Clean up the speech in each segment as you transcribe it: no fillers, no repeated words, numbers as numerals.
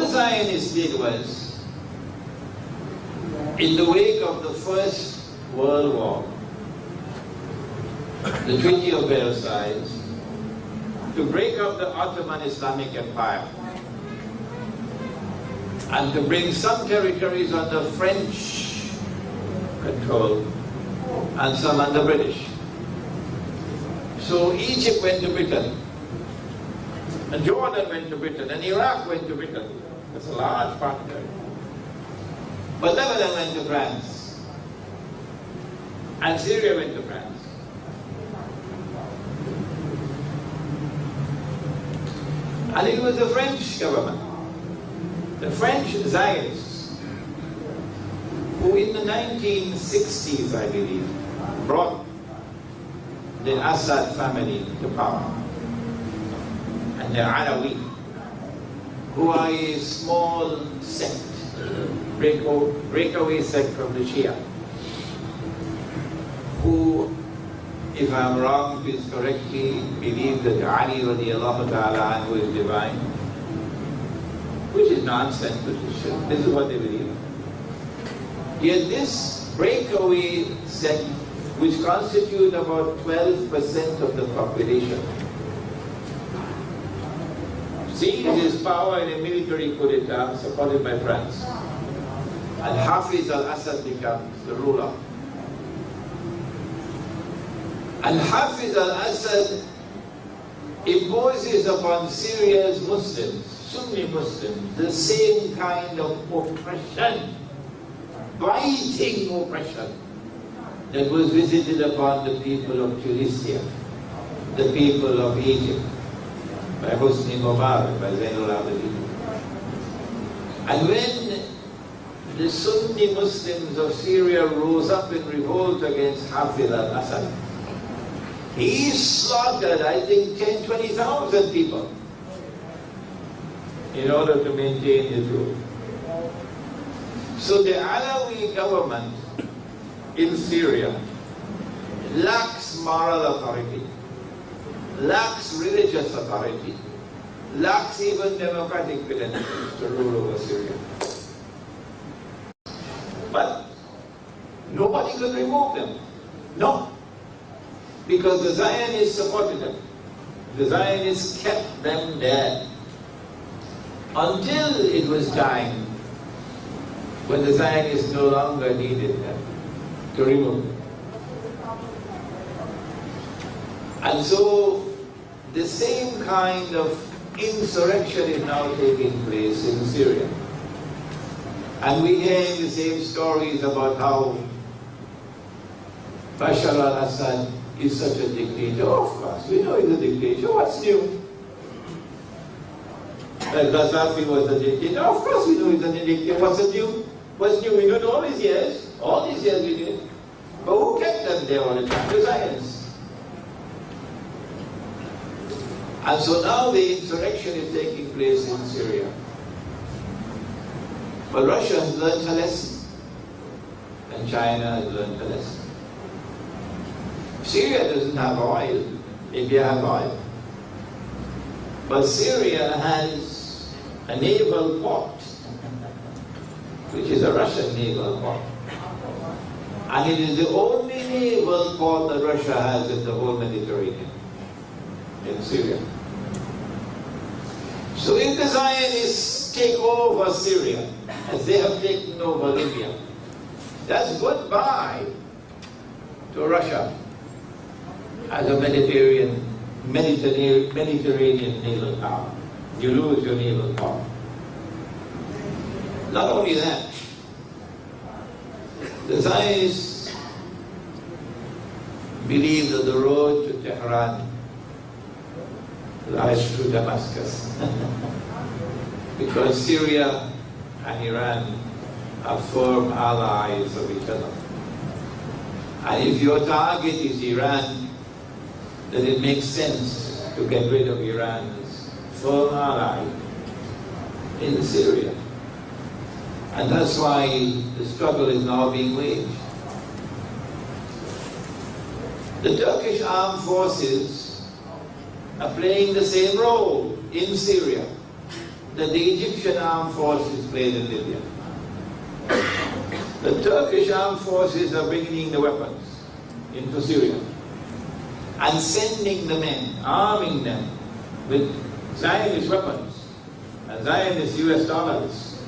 Zionists did was, in the wake of the First World War, the Treaty of Versailles, to break up the Ottoman Islamic Empire and to bring some territories under French control and some under British. So Egypt went to Britain, and Jordan went to Britain, and Iraq went to Britain. That's a large part there. But Lebanon went to France, and Syria went to France. And it was the French government, the French Zionists, who in the 1960s, I believe, brought the Assad family to power. And the Alawi, who are a small sect, breakaway sect from the Shia, who, if I'm wrong, please correct me, believe that Ali radiallahu ta'ala anhu is divine, which is nonsense, this is what they believe. Yet this breakaway sect, which constitute about 12% of the population, seized his power in a military coup d'etat supported by France. And Hafiz al-Assad becomes the ruler. And Hafiz al-Assad imposes upon Syria's Muslims, Sunni Muslims, the same kind of oppression, biting oppression, that was visited upon the people of Tunisia, the people of Egypt, by Hosni Mubarak, by Zainul Abidin. And when the Sunni Muslims of Syria rose up in revolt against Hafiz al-Assad, he slaughtered, I think, 10,000, 20,000 people in order to maintain his rule. So the Alawi government in Syria lacks moral authority, lacks religious authority, lacks even democratic credentials to rule over Syria. But nobody could remove them. No. Because the Zionists supported them. The Zionists kept them there until it was time when the Zionists no longer needed them to remove them. And so the same kind of insurrection is now taking place in Syria. And we hear the same stories about how Bashar al-Assad is such a dictator. Of course, we know he's a dictator. What's new? That Gaddafi was a dictator. Of course we know he's a dictator. What's new? What's new? We don't know all these years. All these years we did. But who kept them there all the time? The Zionists. And so now the insurrection is taking place in Syria. But Russia has learned a lesson. And China has learned a lesson. Syria doesn't have oil. India has oil. But Syria has a naval port, which is a Russian naval port. And it is the only naval port that Russia has in the whole Mediterranean, in Syria. So if the Zionists take over Syria, as they have taken over Libya, that's goodbye to Russia as a Mediterranean naval power. You lose your naval power. Not only that, the Zionists believe that the road to Tehran lies through Damascus. Because Syria and Iran are firm allies of each other. And if your target is Iran, then it makes sense to get rid of Iran's firm ally in Syria. And that's why the struggle is now being waged. The Turkish armed forces are playing the same role in Syria that the Egyptian armed forces played in Libya. The Turkish armed forces are bringing the weapons into Syria and sending the men, arming them with Zionist weapons and Zionist US dollars.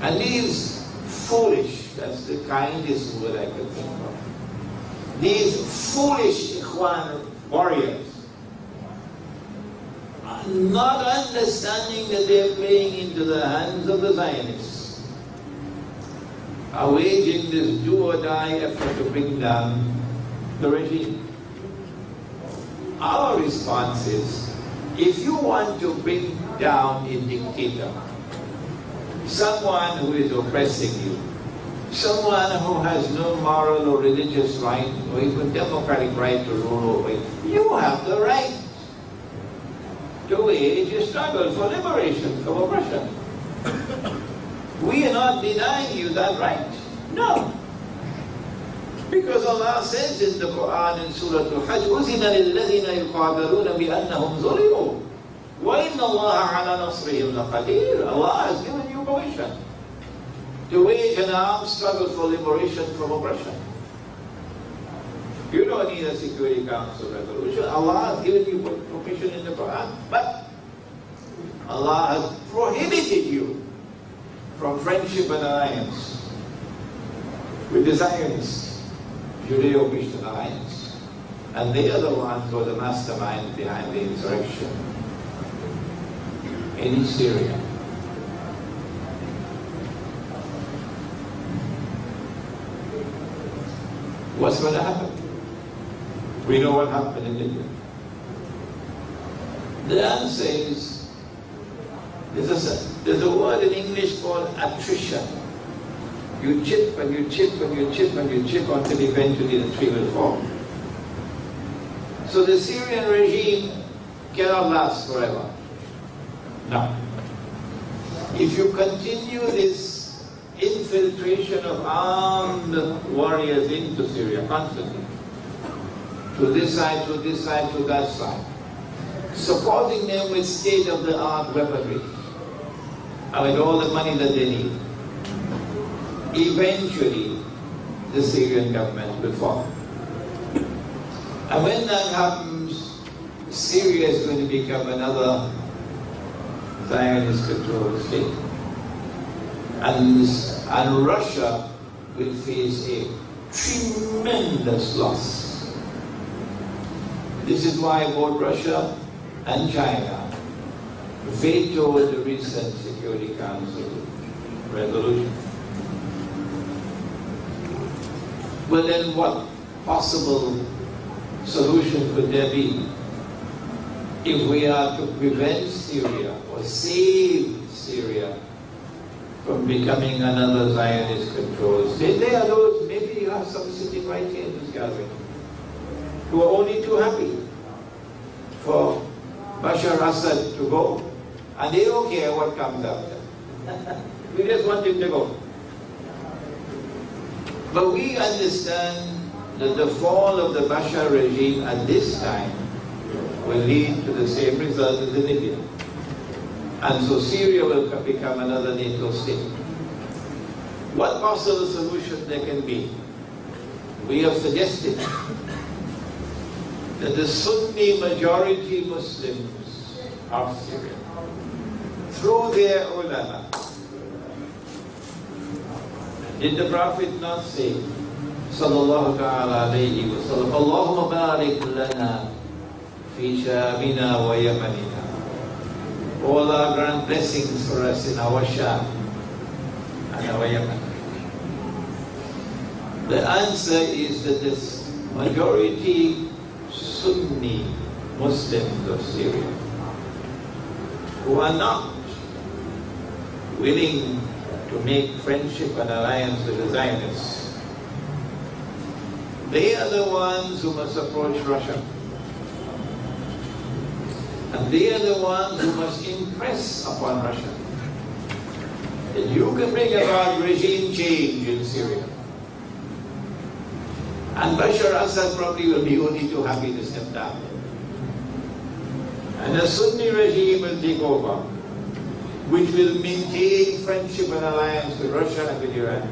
And these foolish, that's the kindest word I could think of, these foolish Ikhwan warriors, not understanding that they are playing into the hands of the Zionists, are waging this do-or-die effort to bring down the regime. Our response is, if you want to bring down a dictator, someone who is oppressing you, someone who has no moral or religious right or even democratic right to rule over you, you have the right to wage a struggle for liberation from oppression. We are not denying you that right. No. Because Allah says in the Quran in Surah Al-Hajj, أُذِنَ لِلَّذِينَ يُقَاتَلُونَ بِأَنَّهُمْ ظُلِمُوا وَإِنَّ اللَّهَ عَلَى نَصْرِهِمْ لَقَدِيرٌ. Allah has given you permission to wage an armed struggle for liberation from oppression. You don't need a Security Council resolution. Allah has given you permission in the Quran, but Allah has prohibited you from friendship and alliance with the Zionists, Judeo-Christian alliance. And they are the ones who are the mastermind behind the insurrection in Syria. What's going to happen? We know what happened in Libya. The answer is, there's a word in English called attrition. You chip and you chip and you chip and you chip until eventually the tree will fall. So the Syrian regime cannot last forever. No. If you continue this infiltration of armed warriors into Syria constantly, to this side, to this side, to that side, supporting them with state-of-the-art weaponry and with all the money that they need, eventually the Syrian government will fall. And when that happens, Syria is going to become another Zionist-controlled state. And Russia will face a tremendous loss. This is why both Russia and China vetoed the recent Security Council resolution. Well then, what possible solution could there be if we are to prevent Syria or save Syria from becoming another Zionist-controlled state? There are those, maybe you have some sitting right here in this gathering, who are only too happy for Bashar Assad to go, and they don't care what comes after. We just want him to go. But we understand that the fall of the Bashar regime at this time will lead to the same result as in Libya. And so Syria will become another NATO state. What possible solution there can be? We have suggested that the Sunni majority Muslims of Syria, through their ulama, did the Prophet not say, sallallahu ta'ala alayhi wa sallam, Allahumma barik lana fi shamina wa yamanina. O Allah, grant blessings for us in our Sham and our Yemen. The answer is that this majority Sunni Muslims of Syria, who are not willing to make friendship and alliance with the Zionists, they are the ones who must approach Russia. And they are the ones who must impress upon Russia that you can bring about regime change in Syria. And Bashar Assad probably will be only too happy to step down. And the Sunni regime will take over. which will maintain friendship and alliance with Russia and with Iran.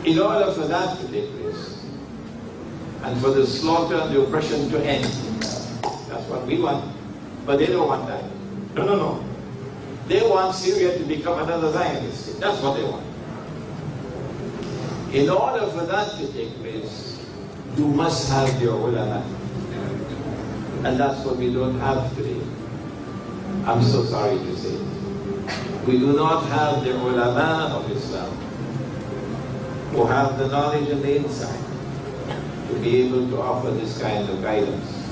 In order for that to take place, and for the slaughter and the oppression to end, that's what we want. But they don't want that. No, no, no. They want Syria to become another Zionist state. That's what they want. In order for that to take place, you must have your ulama. And that's what we don't have today. I'm so sorry to say. We do not have the ulama of Islam who have the knowledge and the insight to be able to offer this kind of guidance.